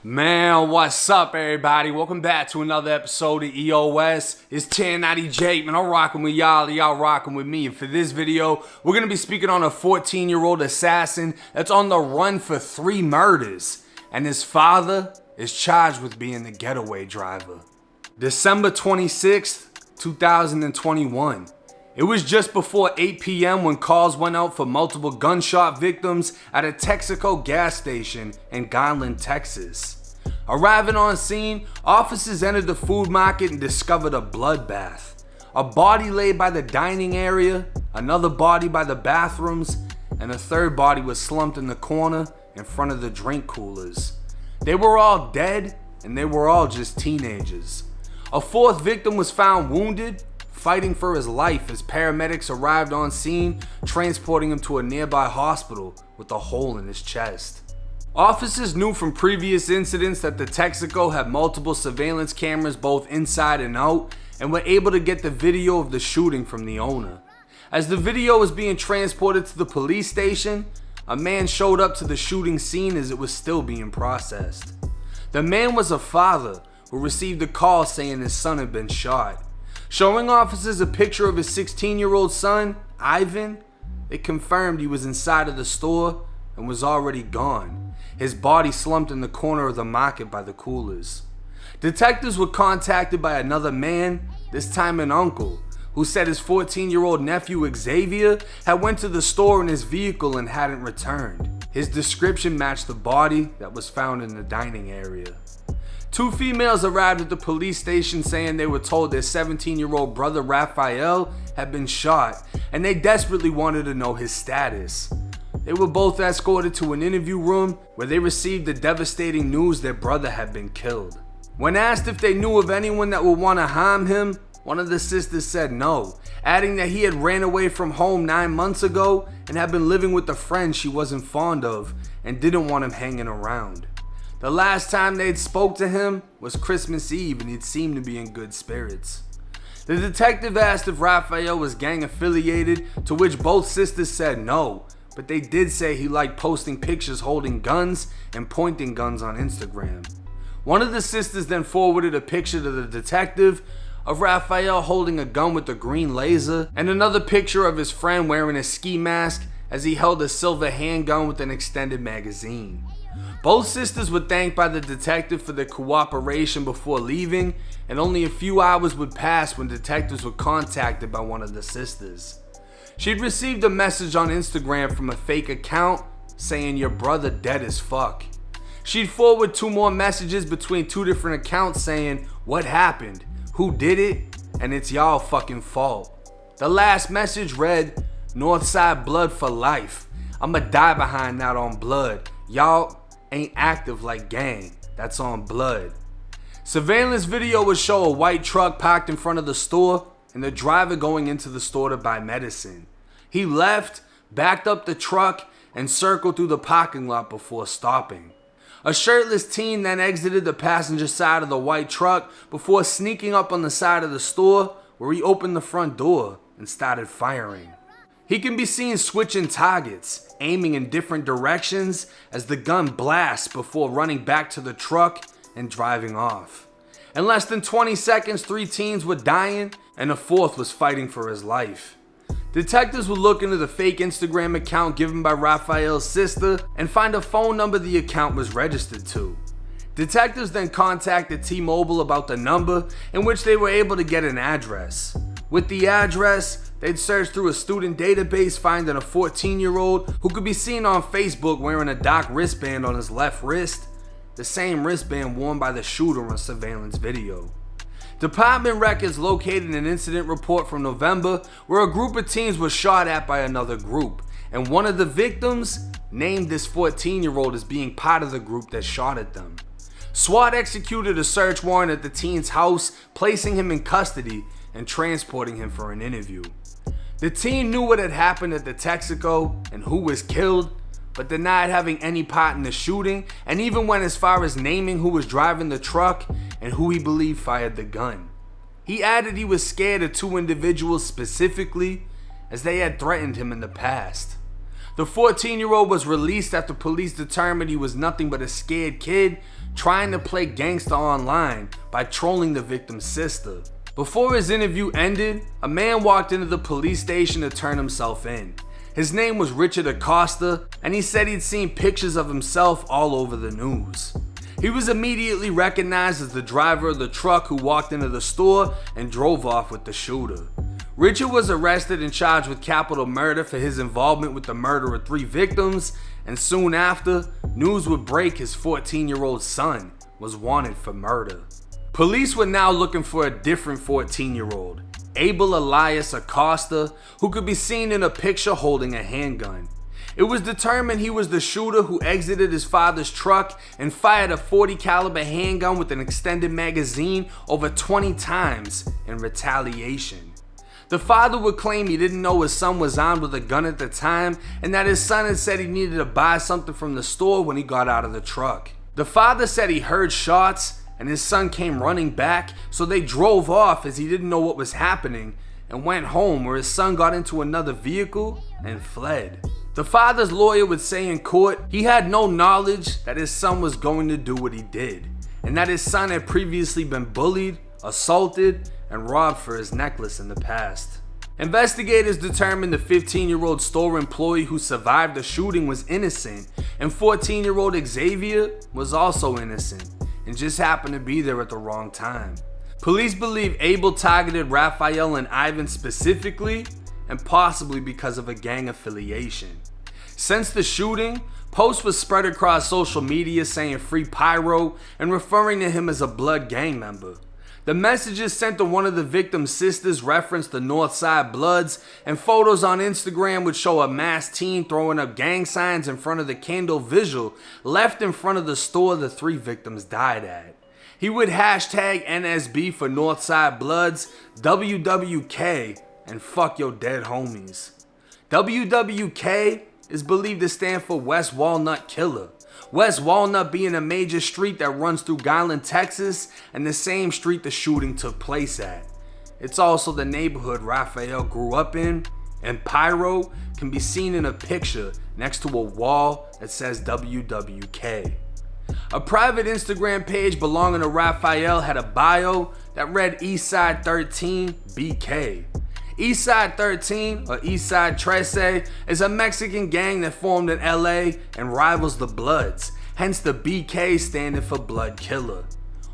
Man, what's up, everybody? Welcome back to another episode of EOS. It's 1090 Jake, man. I'm rocking with y'all rocking with me. And for this video, we're going to be speaking on a 14-year-old assassin that's on the run for 3 murders. And his father is charged with being the getaway driver. December 26th, 2021. It was just before 8 p.m. when calls went out for multiple gunshot victims at a Texaco gas station in Garland, Texas. Arriving on scene, officers entered the food market and discovered a bloodbath. A body laid by the dining area, another body by the bathrooms, and a third body was slumped in the corner in front of the drink coolers. They were all dead, and they were all just teenagers. A fourth victim was found wounded, fighting for his life as paramedics arrived on scene, transporting him to a nearby hospital with a hole in his chest. Officers knew from previous incidents that the Texaco had multiple surveillance cameras both inside and out, and were able to get the video of the shooting from the owner. As the video was being transported to the police station, a man showed up to the shooting scene as it was still being processed. The man was a father who received a call saying his son had been shot. Showing officers a picture of his 16-year-old son, Ivan, they confirmed he was inside of the store and was already gone. His body slumped in the corner of the market by the coolers. Detectives were contacted by another man, this time an uncle, who said his 14-year-old nephew Xavier had went to the store in his vehicle and hadn't returned. His description matched the body that was found in the dining area. 2 females arrived at the police station saying they were told their 17-year-old brother Raphael had been shot, and they desperately wanted to know his status. They were both escorted to an interview room where they received the devastating news their brother had been killed. When asked if they knew of anyone that would want to harm him, one of the sisters said no, adding that he had ran away from home 9 months ago and had been living with a friend she wasn't fond of and didn't want him hanging around. The last time they'd spoke to him was Christmas Eve and he'd seemed to be in good spirits. The detective asked if Raphael was gang affiliated, to which both sisters said no, but they did say he liked posting pictures holding guns and pointing guns on Instagram. One of the sisters then forwarded a picture to the detective of Raphael holding a gun with a green laser and another picture of his friend wearing a ski mask as he held a silver handgun with an extended magazine. Both sisters were thanked by the detective for their cooperation before leaving, and only a few hours would pass when detectives were contacted by one of the sisters. She'd received a message on Instagram from a fake account saying your brother dead as fuck. She'd forward 2 more messages between 2 different accounts saying what happened, who did it, and it's y'all fucking fault. The last message read, Northside blood for life. I'ma die behind that on blood. Y'all ain't active like gang. That's on blood. Surveillance video would show a white truck parked in front of the store and the driver going into the store to buy medicine. He left, backed up the truck, and circled through the parking lot before stopping. A shirtless teen then exited the passenger side of the white truck before sneaking up on the side of the store where he opened the front door and started firing. He can be seen switching targets, aiming in different directions as the gun blasts before running back to the truck and driving off. In less than 20 seconds, 3 teens were dying and a 4th was fighting for his life. Detectives would look into the fake Instagram account given by Raphael's sister and find a phone number the account was registered to. Detectives then contacted T-Mobile about the number, in which they were able to get an address. With the address, they'd search through a student database, finding a 14-year-old who could be seen on Facebook wearing a dark wristband on his left wrist, the same wristband worn by the shooter on surveillance video. Department records located an incident report from November where a group of teens was shot at by another group, and one of the victims named this 14-year-old as being part of the group that shot at them. SWAT executed a search warrant at the teen's house, placing him in custody and transporting him for an interview. The teen knew what had happened at the Texaco and who was killed, but denied having any part in the shooting, and even went as far as naming who was driving the truck and who he believed fired the gun. He added he was scared of 2 individuals specifically, as they had threatened him in the past. The 14-year-old was released after police determined he was nothing but a scared kid trying to play gangster online by trolling the victim's sister. Before his interview ended, a man walked into the police station to turn himself in. His name was Richard Acosta, and he said he'd seen pictures of himself all over the news. He was immediately recognized as the driver of the truck who walked into the store and drove off with the shooter. Richard was arrested and charged with capital murder for his involvement with the murder of 3 victims, and soon after, news would break his 14-year-old son was wanted for murder. Police were now looking for a different 14-year-old, Abel Elias Acosta, who could be seen in a picture holding a handgun. It was determined he was the shooter who exited his father's truck and fired a .40 caliber handgun with an extended magazine over 20 times in retaliation. The father would claim he didn't know his son was armed with a gun at the time and that his son had said he needed to buy something from the store when he got out of the truck. The father said he heard shots and his son came running back, so they drove off as he didn't know what was happening and went home where his son got into another vehicle and fled. The father's lawyer would say in court he had no knowledge that his son was going to do what he did and that his son had previously been bullied, assaulted, and robbed for his necklace in the past. Investigators determined the 15-year-old store employee who survived the shooting was innocent, and 14-year-old Xavier was also innocent and just happened to be there at the wrong time. Police believe Abel targeted Raphael and Ivan specifically and possibly because of a gang affiliation. Since the shooting, posts were spread across social media saying free Pyro and referring to him as a blood gang member. The messages sent to one of the victim's sisters referenced the Northside Bloods, and photos on Instagram would show a masked team throwing up gang signs in front of the candle visual left in front of the store the 3 victims died at. He would hashtag NSB for Northside Bloods, WWK, and fuck your dead homies. WWK is believed to stand for West Walnut Killer. West Walnut being a major street that runs through Garland, Texas, and the same street the shooting took place at. It's also the neighborhood Raphael grew up in, and Pyro can be seen in a picture next to a wall that says WWK. A private Instagram page belonging to Raphael had a bio that read Eastside 13 BK. Eastside 13, or Eastside 13, is a Mexican gang that formed in LA and rivals the Bloods, hence the BK standing for Blood Killer.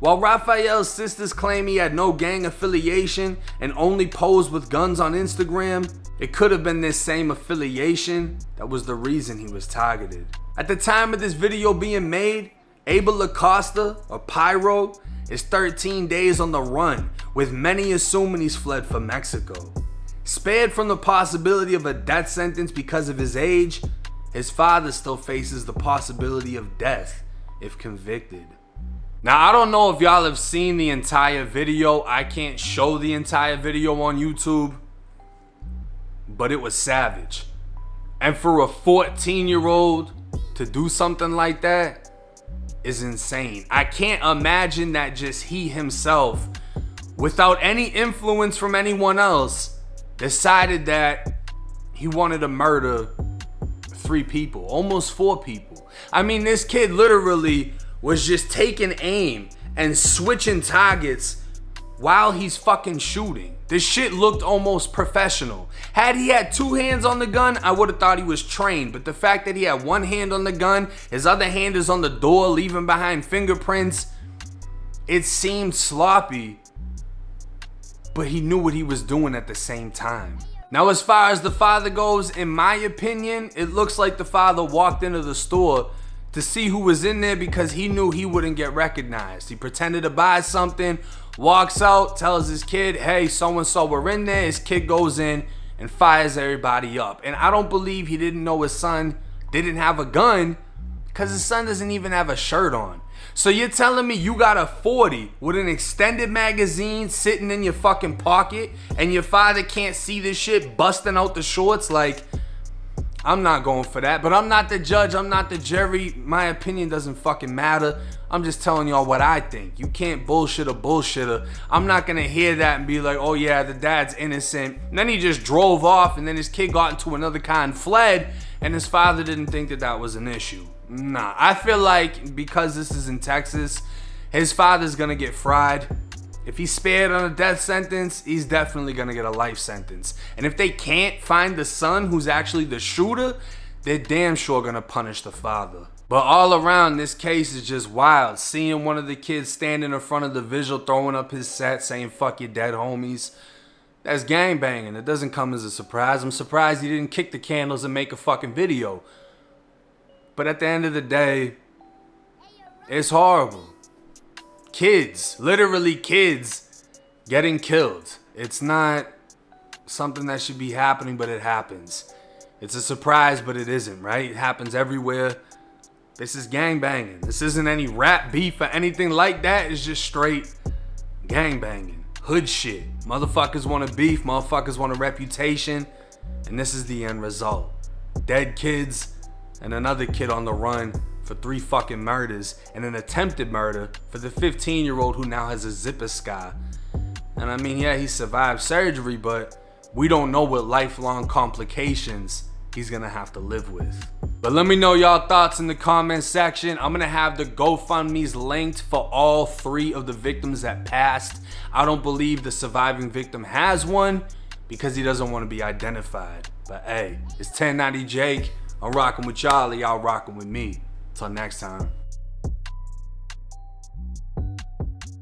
While Raphael's sisters claim he had no gang affiliation and only posed with guns on Instagram, it could have been this same affiliation that was the reason he was targeted. At the time of this video being made, Abel Acosta, or Pyro, is 13 days on the run, with many assuming he's fled for Mexico. Spared from the possibility of a death sentence because of his age, his father still faces the possibility of death if convicted. Now, I don't know if y'all have seen the entire video. I can't show the entire video on YouTube, but it was savage. And for a 14-year-old to do something like that is insane. I can't imagine that just he himself, without any influence from anyone else, decided that he wanted to murder 3 people, almost 4 people. I mean, this kid literally was just taking aim and switching targets while he's fucking shooting. This shit looked almost professional. Had he had 2 hands on the gun, I would have thought he was trained. But the fact that he had 1 hand on the gun, his other hand is on the door, leaving behind fingerprints, it seemed sloppy. But he knew what he was doing at the same time. Now, as far as the father goes, in my opinion, it looks like the father walked into the store to see who was in there because he knew he wouldn't get recognized. He pretended to buy something, walks out, tells his kid, hey, so-and-so, we're in there. His kid goes in and fires everybody up. And I don't believe he didn't know his son didn't have a gun because his son doesn't even have a shirt on. So you're telling me you got a .40 with an extended magazine sitting in your fucking pocket and your father can't see this shit busting out the shorts? Like, I'm not going for that. But I'm not the judge. I'm not the jury. My opinion doesn't fucking matter. I'm just telling y'all what I think. You can't bullshit a bullshitter. I'm not gonna hear that and be like, oh yeah, the dad's innocent. And then he just drove off, and then his kid got into another car and fled, and his father didn't think that that was an issue. Nah, I feel like because this is in Texas, his father's gonna get fried. If he's spared on a death sentence, he's definitely gonna get a life sentence. And if they can't find the son who's actually the shooter, they're damn sure gonna punish the father. But all around, this case is just wild. Seeing one of the kids standing in front of the visual throwing up his set saying fuck your dead homies, that's gangbanging. It doesn't come as a surprise. I'm surprised he didn't kick the candles and make a fucking video. But at the end of the day, it's horrible. Kids, literally kids, getting killed. It's not something that should be happening, but it happens. It's a surprise, but it isn't, right? It happens everywhere. This is gangbanging. This isn't any rap beef or anything like that. It's just straight gangbanging. Hood shit. Motherfuckers want a beef. Motherfuckers want a reputation. And this is the end result. Dead kids and another kid on the run for 3 fucking murders and an attempted murder for the 15-year-old who now has a zipper scar. And I mean, yeah, he survived surgery, but we don't know what lifelong complications he's gonna have to live with. But let me know y'all thoughts in the comment section. I'm gonna have the GoFundMe's linked for all 3 of the victims that passed. I don't believe the surviving victim has one because he doesn't want to be identified. But hey, it's 1090 Jake. I'm rocking with y'all rocking with me. Till next time.